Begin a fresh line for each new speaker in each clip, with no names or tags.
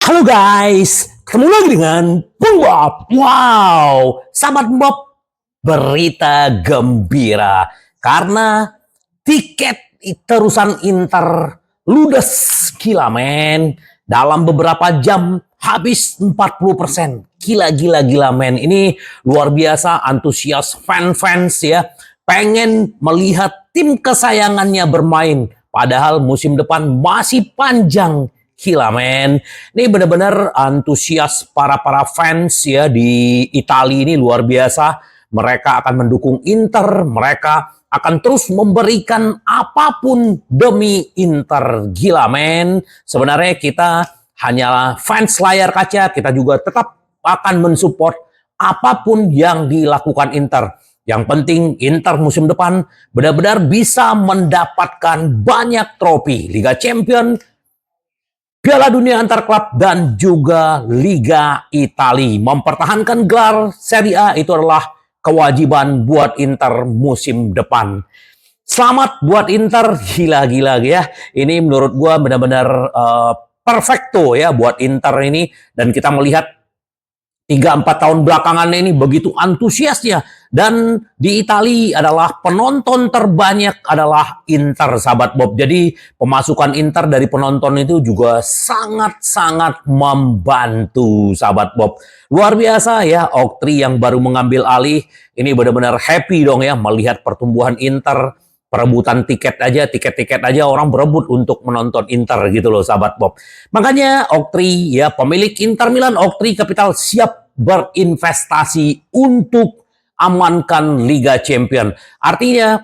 Halo guys, ketemu lagi dengan Bung Bob. Wow, sahabat Bob, berita gembira karena tiket terusan Inter ludes, gila men. Dalam beberapa jam habis 40%. Gila men. Ini luar biasa, antusias fans ya. Pengen melihat tim kesayangannya bermain. Padahal musim depan masih panjang. Gila men. Ini benar-benar antusias para fans ya di Italia ini luar biasa. Mereka akan mendukung Inter, mereka akan terus memberikan apapun demi Inter. Gila men. Sebenarnya kita hanyalah fans layar kaca, kita juga tetap akan mensupport apapun yang dilakukan Inter. Yang penting Inter musim depan benar-benar bisa mendapatkan banyak trofi. Liga Champions, Piala Dunia antar klub, dan juga Liga Italia. Mempertahankan gelar Serie A itu adalah kewajiban buat Inter musim depan. Selamat buat Inter, gila ya. Ini menurut gua benar-benar perfecto ya buat Inter ini. Dan kita melihat 3-4 tahun belakangan ini begitu antusiasnya. Dan di Italia adalah penonton terbanyak adalah Inter, sahabat Bob. Jadi pemasukan Inter dari penonton itu juga sangat-sangat membantu, sahabat Bob. Luar biasa ya, Oktri yang baru mengambil alih. Ini benar-benar happy dong ya melihat pertumbuhan Inter. Perebutan tiket aja orang berebut untuk menonton Inter gitu loh, sahabat Bob. Makanya Oktri ya, pemilik Inter Milan, Oktri Capital siap berinvestasi untuk amankan Liga Champions. Artinya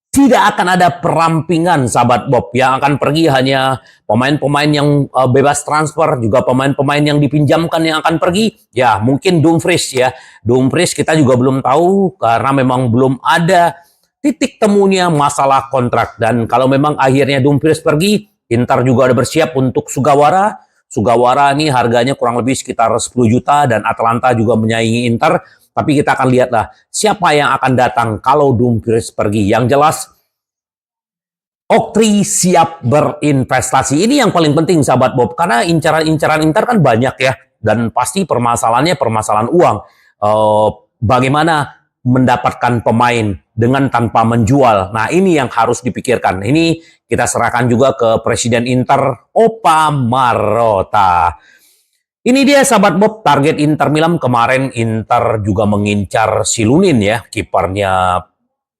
tidak akan ada perampingan, sahabat Bob. Yang akan pergi hanya pemain-pemain yang bebas transfer, juga pemain-pemain yang dipinjamkan yang akan pergi. Ya mungkin Dumfries ya. Dumfries kita juga belum tahu karena memang belum ada titik temunya masalah kontrak. Dan kalau memang akhirnya Dumfries pergi, Inter juga ada bersiap untuk Sugawara. Sugawara ini harganya kurang lebih sekitar 10 juta dan Atalanta juga menyaingi Inter. Tapi kita akan lihatlah siapa yang akan datang kalau Dumfries pergi. Yang jelas Oktri siap berinvestasi. Ini yang paling penting, sahabat Bob, karena incaran-incaran Inter kan banyak ya, dan pasti permasalahannya permasalahan uang. Bagaimana mendapatkan pemain dengan tanpa menjual. Nah, ini yang harus dipikirkan. Ini kita serahkan juga ke Presiden Inter, Opa Marotta. Ini dia, sahabat Bob, target Inter Milan. Kemarin Inter juga mengincar si Lunin ya, kipernya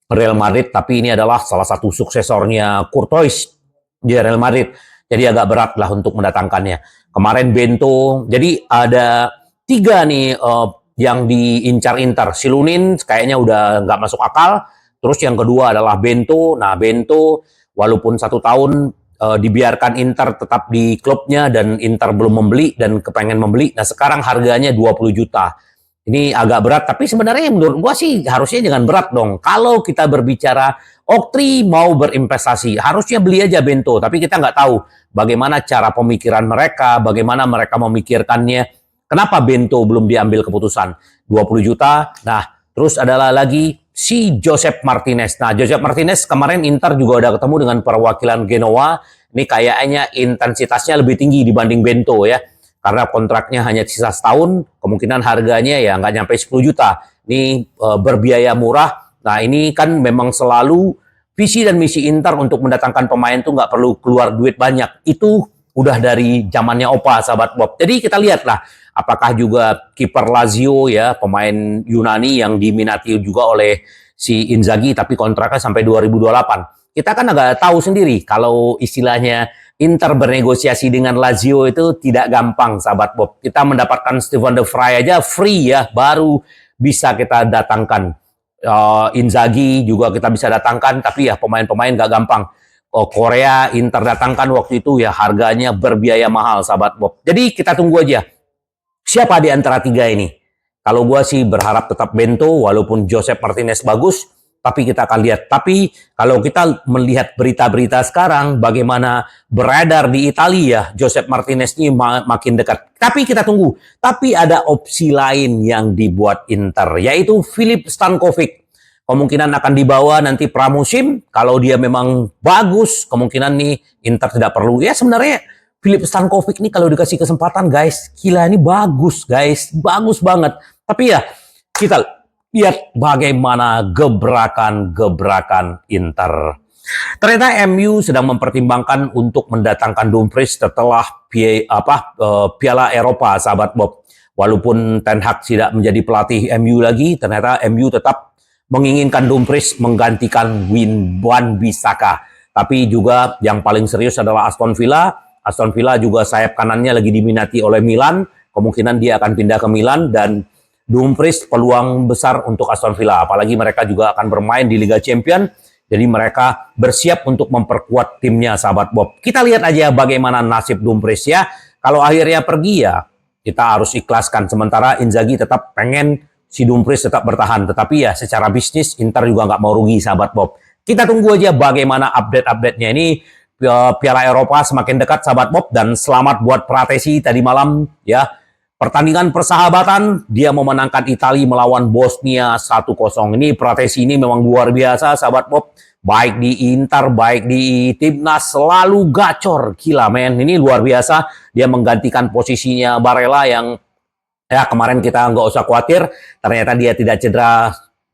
Real Madrid, tapi ini adalah salah satu suksesornya Courtois di Real Madrid. Jadi agak berat lah untuk mendatangkannya. Kemarin Bento, jadi ada 3 nih yang diincar Inter. Si Lunin kayaknya udah nggak masuk akal. Terus yang kedua adalah Bento. Nah, Bento walaupun 1 tahun dibiarkan Inter tetap di klubnya dan Inter belum membeli dan kepengen membeli. Nah, sekarang harganya 20 juta. Ini agak berat, tapi sebenarnya menurut gua sih harusnya jangan berat dong. Kalau kita berbicara Oktri mau berinvestasi, harusnya beli aja Bento. Tapi kita nggak tahu bagaimana cara pemikiran mereka, bagaimana mereka memikirkannya. Kenapa Bento belum diambil keputusan? 20 juta. Nah, terus adalah lagi si Josep Martinez. Nah, Josep Martinez kemarin Inter juga udah ketemu dengan perwakilan Genoa. Ini kayaknya intensitasnya lebih tinggi dibanding Bento ya. Karena kontraknya hanya sisa setahun, kemungkinan harganya ya nggak nyampe 10 juta. Ini berbiaya murah. Nah, ini kan memang selalu visi dan misi Inter untuk mendatangkan pemain tuh nggak perlu keluar duit banyak. Itu udah dari zamannya Opa, sahabat Bob. Jadi kita lihatlah apakah juga kiper Lazio ya, pemain Yunani yang diminati juga oleh si Inzaghi, tapi kontraknya sampai 2028. Kita kan agak tahu sendiri kalau istilahnya Inter bernegosiasi dengan Lazio itu tidak gampang, sahabat Bob. Kita mendapatkan Steven De Vrij aja free ya, baru bisa kita datangkan. Inzaghi juga kita bisa datangkan, tapi ya pemain-pemain gak gampang. Korea Inter datangkan waktu itu ya harganya berbiaya mahal, sahabat Bob. Jadi kita tunggu aja. Siapa di antara 3 ini? Kalau gue sih berharap tetap Bento, walaupun Josep Martinez bagus, tapi kita akan lihat. Tapi kalau kita melihat berita-berita sekarang, bagaimana beredar di Italia, Josep Martinez ini makin dekat. Tapi kita tunggu. Tapi ada opsi lain yang dibuat Inter, yaitu Filip Stankovic. Kemungkinan akan dibawa nanti pramusim. Kalau dia memang bagus, kemungkinan nih Inter tidak perlu. Ya sebenarnya Filip Stankovic nih kalau dikasih kesempatan guys, gila ini bagus guys, bagus banget. Tapi ya kita lihat bagaimana gebrakan-gebrakan Inter. Ternyata MU sedang mempertimbangkan untuk mendatangkan Dumfries setelah Piala Eropa, sahabat Bob. Walaupun Ten Hag tidak menjadi pelatih MU lagi, ternyata MU tetap menginginkan Dumfries menggantikan Wan-Bissaka. Tapi juga yang paling serius adalah Aston Villa. Aston Villa juga sayap kanannya lagi diminati oleh Milan. Kemungkinan dia akan pindah ke Milan dan Dumfries peluang besar untuk Aston Villa. Apalagi mereka juga akan bermain di Liga Champions. Jadi mereka bersiap untuk memperkuat timnya, sahabat Bob. Kita lihat aja bagaimana nasib Dumfries ya. Kalau akhirnya pergi ya kita harus ikhlaskan. Sementara Inzaghi tetap pengen si Dumfries tetap bertahan. Tetapi ya secara bisnis Inter juga nggak mau rugi, sahabat Bob. Kita tunggu aja bagaimana update-update-nya ini. Piala Eropa semakin dekat, sahabat Bob. Dan selamat buat Pratesi tadi malam ya. Pertandingan persahabatan, dia memenangkan Italia melawan Bosnia 1-0. Ini Pratesi ini memang luar biasa, sahabat Bob. Baik di Inter, baik di Timnas, selalu gacor. Gila men, ini luar biasa. Dia menggantikan posisinya Barella yang ya kemarin kita nggak usah khawatir. Ternyata dia tidak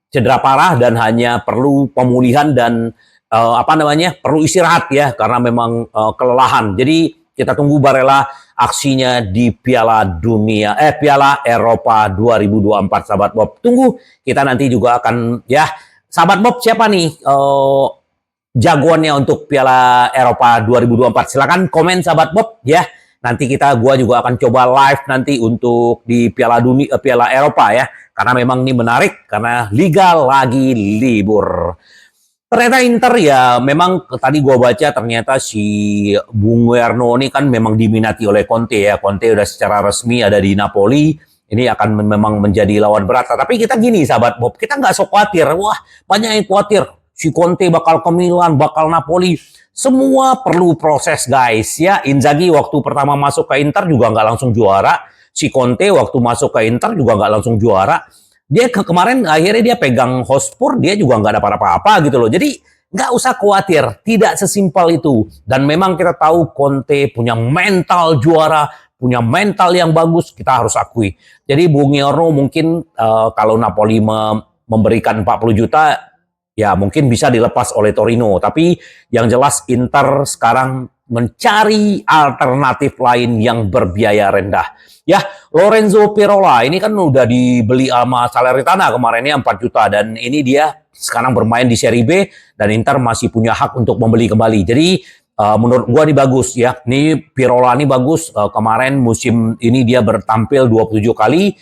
cedera parah dan hanya perlu pemulihan dan perlu istirahat ya karena memang kelelahan. Jadi kita tunggu Barella aksinya di Piala Eropa 2024, sahabat Bob. Tunggu, kita nanti juga akan ya, sahabat Bob, siapa nih jagoannya untuk Piala Eropa 2024? Silakan komen, sahabat Bob ya. Nanti gua juga akan coba live nanti untuk di Piala Eropa ya. Karena memang ini menarik karena liga lagi libur. Ternyata Inter ya memang tadi gua baca ternyata si Bung Werno ini kan memang diminati oleh Conte ya. Conte udah secara resmi ada di Napoli. Ini akan memang menjadi lawan berat. Tapi kita gini, sahabat Bob, kita nggak sok khawatir. Wah, banyak yang khawatir. Si Conte bakal ke Milan, bakal Napoli. Semua perlu proses, guys. Ya, Inzaghi waktu pertama masuk ke Inter juga nggak langsung juara. Si Conte waktu masuk ke Inter juga nggak langsung juara. Dia kemarin akhirnya dia pegang Hotspur, dia juga nggak ada apa-apa gitu loh. Jadi nggak usah khawatir, tidak sesimpel itu. Dan memang kita tahu Conte punya mental juara, punya mental yang bagus, kita harus akui. Jadi Bung Yorno mungkin kalau Napoli memberikan 40 juta, ya mungkin bisa dilepas oleh Torino. Tapi yang jelas Inter sekarang mencari alternatif lain yang berbiaya rendah. Ya, Lorenzo Pirola ini kan udah dibeli sama Salernitana kemarinnya 4 juta. Dan ini dia sekarang bermain di Serie B dan Inter masih punya hak untuk membeli kembali. Jadi menurut gua ini bagus ya. Ini Pirola ini bagus. Kemarin musim ini dia bertampil 27 kali.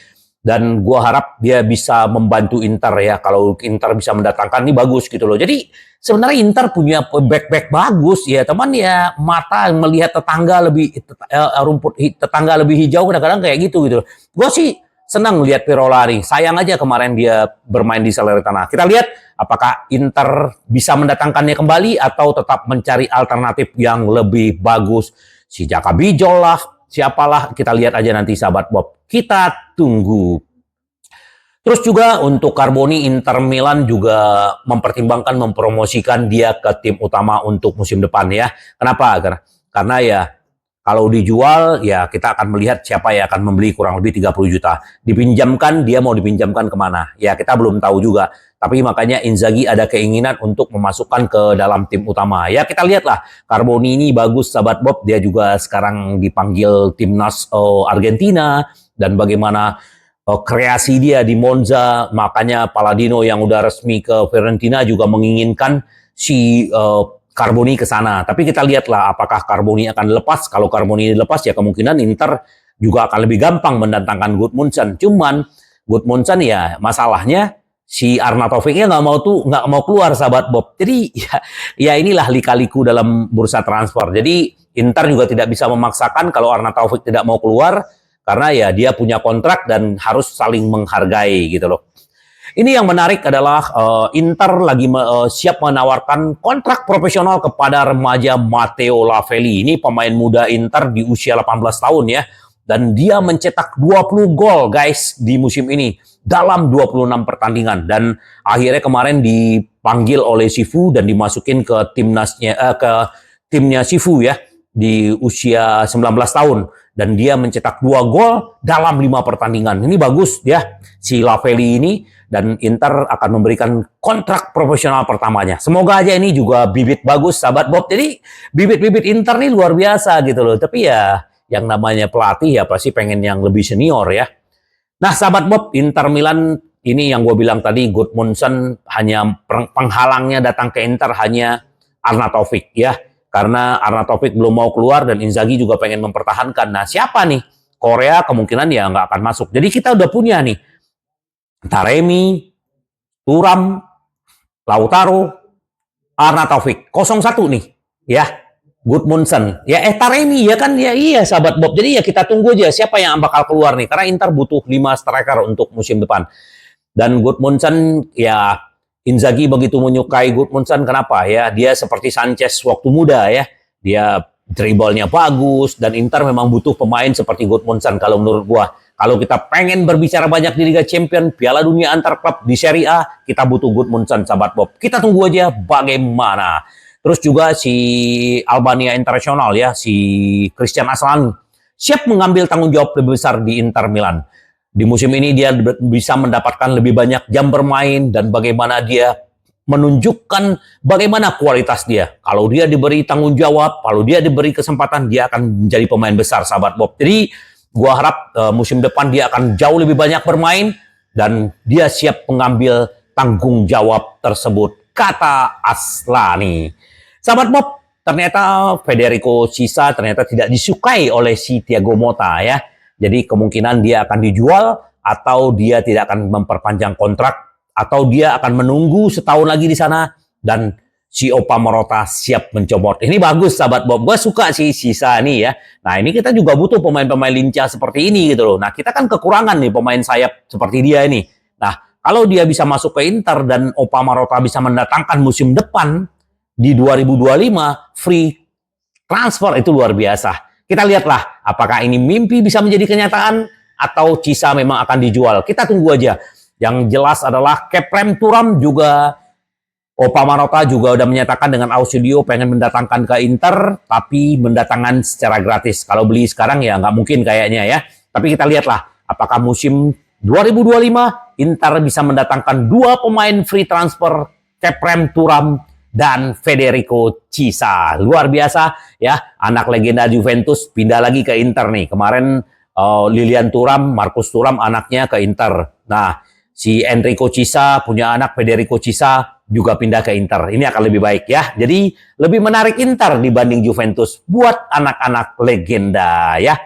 Dan gua harap dia bisa membantu Inter ya. Kalau Inter bisa mendatangkan ini bagus gitu loh. Jadi sebenarnya Inter punya back bagus ya. Teman ya mata melihat rumput tetangga lebih hijau kadang-kadang kayak gitu gitu loh. Gua sih senang lihat Pirola nih. Sayang aja kemarin dia bermain di Salernitana. Kita lihat apakah Inter bisa mendatangkannya kembali atau tetap mencari alternatif yang lebih bagus. Si Jaka Bijol lah, siapalah, kita lihat aja nanti, sahabat Bob. Kita tunggu. Terus juga untuk Carboni, Inter Milan juga mempertimbangkan mempromosikan dia ke tim utama untuk musim depan ya. Kenapa? Karena ya kalau dijual ya kita akan melihat siapa yang akan membeli, kurang lebih 30 juta. Dipinjamkan, dia mau dipinjamkan kemana? Ya kita belum tahu juga. Tapi makanya Inzaghi ada keinginan untuk memasukkan ke dalam tim utama. Ya kita lihatlah, Carboni ini bagus, sahabat Bob. Dia juga sekarang dipanggil timnas Argentina. Dan bagaimana kreasi dia di Monza. Makanya Palladino yang udah resmi ke Fiorentina juga menginginkan si Carboni ke sana. Tapi kita lihatlah apakah Carboni akan lepas. Kalau Carboni dilepas ya kemungkinan Inter juga akan lebih gampang mendatangkan Gudmundsson. Cuman Gudmundsson ya masalahnya si Arnautovicnya nggak mau keluar, sahabat Bob. Jadi ya inilah lika-liku dalam bursa transfer. Jadi Inter juga tidak bisa memaksakan kalau Arnautovic tidak mau keluar karena ya dia punya kontrak dan harus saling menghargai gitu loh. Ini yang menarik adalah Inter lagi siap menawarkan kontrak profesional kepada remaja Matteo Lavelli. Ini pemain muda Inter di usia 18 tahun ya. Dan dia mencetak 20 gol guys di musim ini dalam 26 pertandingan. Dan akhirnya kemarin dipanggil oleh Sifu dan dimasukin ke timnya Sifu ya. di usia 19 tahun dan dia mencetak 2 gol dalam 5 pertandingan. Ini bagus ya si Lavelli ini, dan Inter akan memberikan kontrak profesional pertamanya. Semoga aja ini juga bibit bagus sahabat Bob. Jadi bibit-bibit Inter nih luar biasa gitu loh. Tapi ya yang namanya pelatih ya pasti pengen yang lebih senior ya. Nah sahabat Bob, Inter Milan ini yang gue bilang tadi, Gudmundsson hanya penghalangnya datang ke Inter hanya Arnautovic ya. Karena Arnautovic belum mau keluar dan Inzaghi juga pengen mempertahankan. Nah siapa nih? Korea kemungkinan ya nggak akan masuk. Jadi kita udah punya nih Taremi, Thuram, Lautaro, Arnautovic. 01 nih ya. Gudmundsson. Ya Taremi ya kan, ya iya sahabat Bob. Jadi ya kita tunggu aja siapa yang bakal keluar nih. Karena Inter butuh 5 striker untuk musim depan. Dan Gudmundsson ya, Inzaghi begitu menyukai Gudmundsson, kenapa ya? Dia seperti Sanchez waktu muda ya. Dia dribblenya bagus dan Inter memang butuh pemain seperti Gudmundsson kalau menurut gua. Kalau kita pengen berbicara banyak di Liga Champions, Piala Dunia antar klub di Serie A, kita butuh Gudmundsson sahabat Bob. Kita tunggu aja bagaimana. Terus juga si Albania Internasional ya, si Christian Aslani siap mengambil tanggung jawab lebih besar di Inter Milan. Di musim ini dia bisa mendapatkan lebih banyak jam bermain dan bagaimana dia menunjukkan bagaimana kualitas dia. Kalau dia diberi tanggung jawab, kalau dia diberi kesempatan, dia akan menjadi pemain besar sahabat Bob. Jadi gua harap musim depan dia akan jauh lebih banyak bermain dan dia siap mengambil tanggung jawab tersebut, kata Aslani. Sahabat Bob, ternyata Federico Chiesa ternyata tidak disukai oleh si Thiago Motta ya. Jadi kemungkinan dia akan dijual atau dia tidak akan memperpanjang kontrak atau dia akan menunggu setahun lagi di sana dan si Opa Marotta siap mencopot. Ini bagus sahabat Bob. Gue suka si Chiesa ini ya. Nah ini kita juga butuh pemain-pemain lincah seperti ini gitu loh. Nah kita kan kekurangan nih pemain sayap seperti dia ini. Nah kalau dia bisa masuk ke Inter dan Opa Marotta bisa mendatangkan musim depan di 2025 free transfer, itu luar biasa. Kita lihatlah apakah ini mimpi bisa menjadi kenyataan atau Chiesa memang akan dijual. Kita tunggu aja. Yang jelas adalah Keprem Thuram juga Opa Marotta juga udah menyatakan dengan Ausilio pengen mendatangkan ke Inter, tapi mendatangkan secara gratis. Kalau beli sekarang ya nggak mungkin kayaknya ya. Tapi kita lihatlah apakah musim 2025 Inter bisa mendatangkan 2 pemain free transfer, Keprem Thuram dan Federico Chiesa. Luar biasa ya, anak legenda Juventus pindah lagi ke Inter nih. Kemarin Lilian Thuram, Marcus Thuram anaknya ke Inter. Nah, si Enrico Chiesa punya anak Federico Chiesa juga pindah ke Inter. Ini akan lebih baik ya. Jadi lebih menarik Inter dibanding Juventus buat anak-anak legenda ya.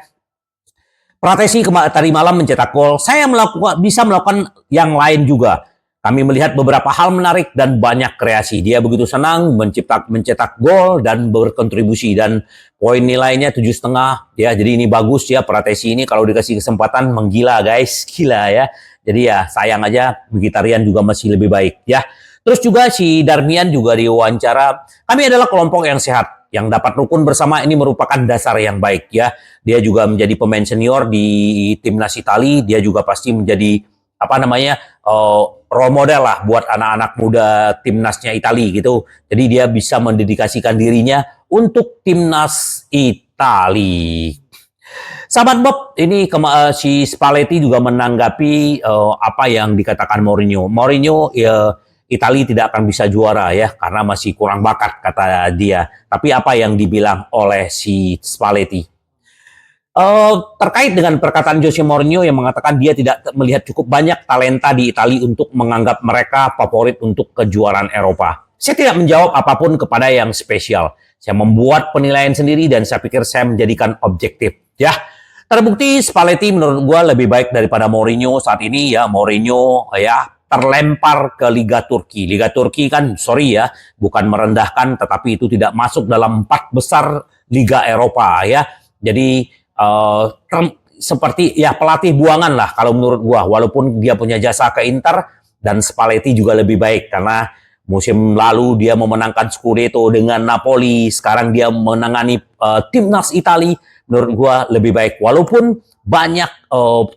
Pratesi tadi malam mencetak gol. Saya bisa melakukan yang lain juga. Kami melihat beberapa hal menarik dan banyak kreasi. Dia begitu senang mencetak gol dan berkontribusi, dan poin nilainya 7,5 ya. Jadi ini bagus ya, Pratesi ini kalau dikasih kesempatan menggila guys, gila ya. Jadi ya sayang aja Mkhitaryan juga masih lebih baik ya. Terus juga si Darmian juga diwawancara, kami adalah kelompok yang sehat yang dapat rukun bersama, ini merupakan dasar yang baik ya. Dia juga menjadi pemain senior di timnas Italia, dia juga pasti menjadi role model lah buat anak-anak muda timnasnya Italia gitu. Jadi dia bisa mendedikasikan dirinya untuk timnas Italia. Sahabat Bob, ini si Spalletti juga menanggapi apa yang dikatakan Mourinho. Mourinho ya, Italia tidak akan bisa juara ya karena masih kurang bakat kata dia. Tapi apa yang dibilang oleh si Spalletti? Terkait dengan perkataan Jose Mourinho yang mengatakan dia tidak melihat cukup banyak talenta di Italia untuk menganggap mereka favorit untuk kejuaraan Eropa. Saya tidak menjawab apapun kepada yang spesial. Saya membuat penilaian sendiri dan saya pikir saya menjadikan objektif. Ya, terbukti Spalletti menurut gua lebih baik daripada Mourinho saat ini ya. Mourinho ya terlempar ke Liga Turki. Liga Turki kan, sorry ya, bukan merendahkan, tetapi itu tidak masuk dalam 4 besar Liga Eropa ya. Jadi seperti ya pelatih buangan lah kalau menurut gua, walaupun dia punya jasa ke Inter, dan Spalletti juga lebih baik karena musim lalu dia memenangkan Scudetto dengan Napoli, sekarang dia menangani timnas Italia. Menurut gua lebih baik walaupun banyak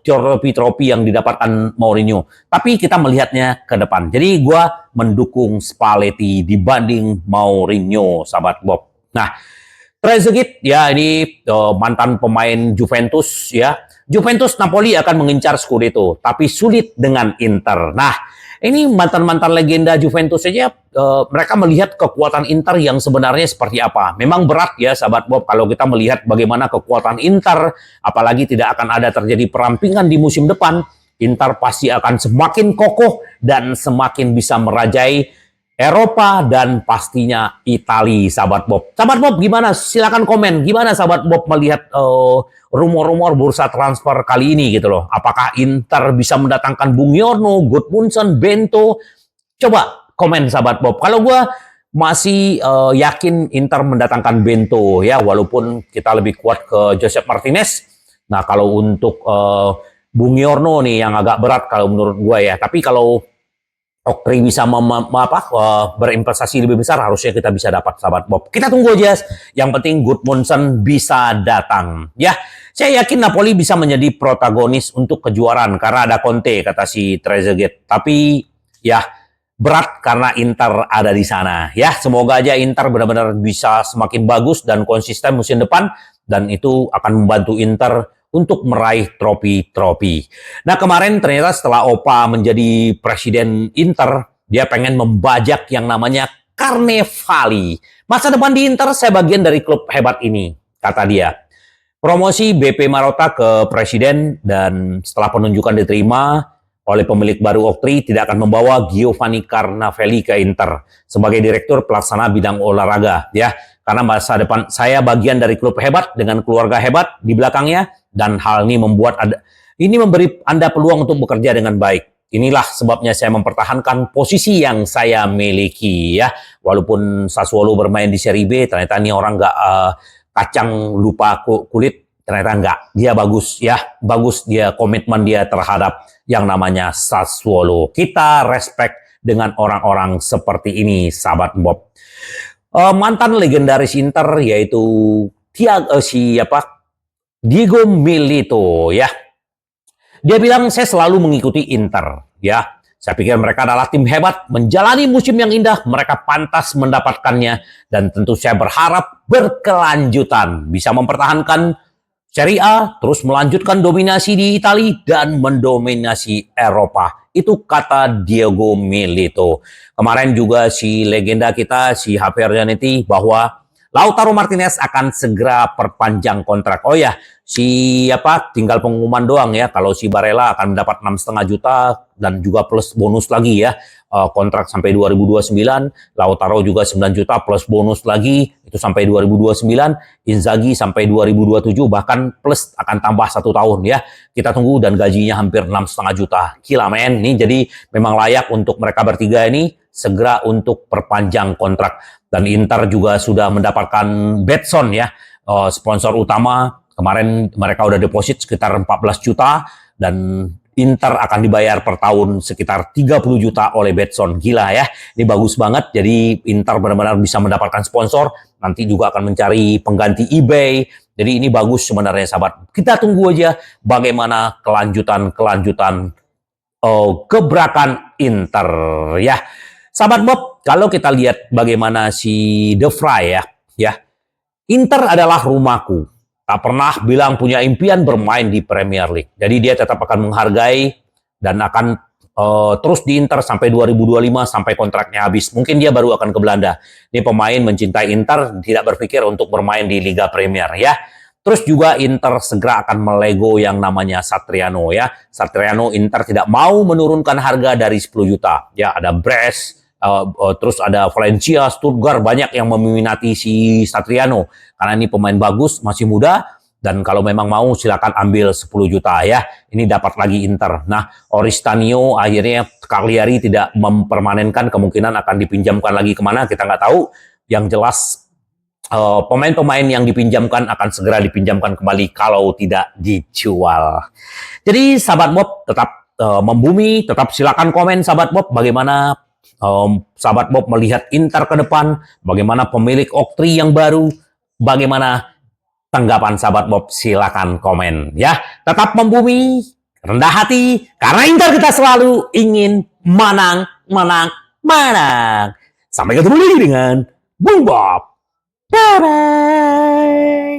trofi-trofi yang didapatkan Mourinho, tapi kita melihatnya ke depan. Jadi gua mendukung Spalletti dibanding Mourinho sahabat Bob. Nah, Trezeguet ya ini mantan pemain Juventus ya. Juventus Napoli akan mengincar Scudetto, tapi sulit dengan Inter. Nah, ini mantan-mantan legenda Juventus saja mereka melihat kekuatan Inter yang sebenarnya seperti apa. Memang berat ya sahabat Bob kalau kita melihat bagaimana kekuatan Inter, apalagi tidak akan ada terjadi perampingan di musim depan. Inter pasti akan semakin kokoh dan semakin bisa merajai Eropa dan pastinya Italia, sahabat Bob. Sahabat Bob, gimana? Silakan komen. Gimana sahabat Bob melihat rumor-rumor bursa transfer kali ini gitu loh? Apakah Inter bisa mendatangkan Bung Yorno, Gudmundsson, Bento? Coba komen sahabat Bob. Kalau gue masih yakin Inter mendatangkan Bento ya, walaupun kita lebih kuat ke Josep Martinez. Nah kalau untuk Bung Yorno nih yang agak berat kalau menurut gue ya. Tapi kalau Okri bisa berinvestasi lebih besar, harusnya kita bisa dapat sahabat Bob. Kita tunggu aja. Yang penting Gudmundsson bisa datang. Ya, saya yakin Napoli bisa menjadi protagonis untuk kejuaraan karena ada Conte kata si Trezeguet. Tapi ya berat karena Inter ada di sana. Ya, semoga aja Inter benar-benar bisa semakin bagus dan konsisten musim depan dan itu akan membantu Inter untuk meraih trofi-trofi. Nah kemarin ternyata setelah Opa menjadi presiden Inter, dia pengen membajak yang namanya Carnevali. Masa depan di Inter saya bagian dari klub hebat ini, kata dia. Promosi BP Marotta ke presiden dan setelah penunjukan diterima oleh pemilik baru Oktri tidak akan membawa Giovanni Carnevali ke Inter sebagai direktur pelaksana bidang olahraga ya. Karena masa depan saya bagian dari klub hebat dengan keluarga hebat di belakangnya dan hal ini memberi Anda peluang untuk bekerja dengan baik. Inilah sebabnya saya mempertahankan posisi yang saya miliki ya. Walaupun Sassuolo bermain di Serie B, ternyata ini orang nggak kacang lupa kulit, ternyata enggak. Dia bagus ya, bagus dia komitmen dia terhadap yang namanya Sassuolo. Kita respect dengan orang-orang seperti ini, sahabat Bob. Mantan legendaris Inter yaitu Diego Milito ya. Dia bilang saya selalu mengikuti Inter ya. Saya pikir mereka adalah tim hebat, menjalani musim yang indah, mereka pantas mendapatkannya dan tentu saya berharap berkelanjutan bisa mempertahankan Serie A, terus melanjutkan dominasi di Italia dan mendominasi Eropa. Itu kata Diego Milito. Kemarin juga si legenda kita, si Javier Zanetti, bahwa Lautaro Martinez akan segera perpanjang kontrak. Oh ya, tinggal pengumuman doang ya. Kalau si Barella akan mendapat 6,5 juta dan juga plus bonus lagi ya. Kontrak sampai 2029, Lautaro juga 9 juta plus bonus lagi itu sampai 2029, Inzaghi sampai 2027 bahkan plus akan tambah 1 tahun ya. Kita tunggu dan gajinya hampir 6,5 juta. Gila men, ini jadi memang layak untuk mereka bertiga ini segera untuk perpanjang kontrak. Dan Inter juga sudah mendapatkan Betson ya, sponsor utama. Kemarin mereka udah deposit sekitar 14 juta dan Inter akan dibayar per tahun sekitar 30 juta oleh Betson. Gila ya, ini bagus banget. Jadi Inter benar-benar bisa mendapatkan sponsor. Nanti juga akan mencari pengganti eBay. Jadi ini bagus sebenarnya sahabat. Kita tunggu aja bagaimana kelanjutan gebrakan Inter ya. Sahabat Bob, kalau kita lihat bagaimana si De Vrij ya, Inter adalah rumahku. Tak pernah bilang punya impian bermain di Premier League. Jadi dia tetap akan menghargai dan akan terus di Inter sampai 2025 sampai kontraknya habis. Mungkin dia baru akan ke Belanda. Ini pemain mencintai Inter, tidak berpikir untuk bermain di Liga Premier ya. Terus juga Inter segera akan melego yang namanya Satriano ya. Satriano Inter tidak mau menurunkan harga dari 10 juta. Ya ada Brest, terus ada Valencia, Stuttgart, banyak yang meminati si Satriano karena ini pemain bagus, masih muda dan kalau memang mau silakan ambil 10 juta ya. Ini dapat lagi Inter. Nah, Oristanio akhirnya Cagliari tidak mempermanenkan, kemungkinan akan dipinjamkan lagi kemana kita nggak tahu. Yang jelas pemain-pemain yang dipinjamkan akan segera dipinjamkan kembali kalau tidak dijual. Jadi sahabat Bob tetap membumi, tetap silakan komen sahabat Bob bagaimana sahabat Bob melihat Inter ke depan, bagaimana pemilik Oktri yang baru, bagaimana tanggapan sahabat Bob, silakan komen ya. Tetap membumi, rendah hati, karena Inter kita selalu ingin menang. Sampai ketemu lagi dengan Bung Bob. Bye-bye.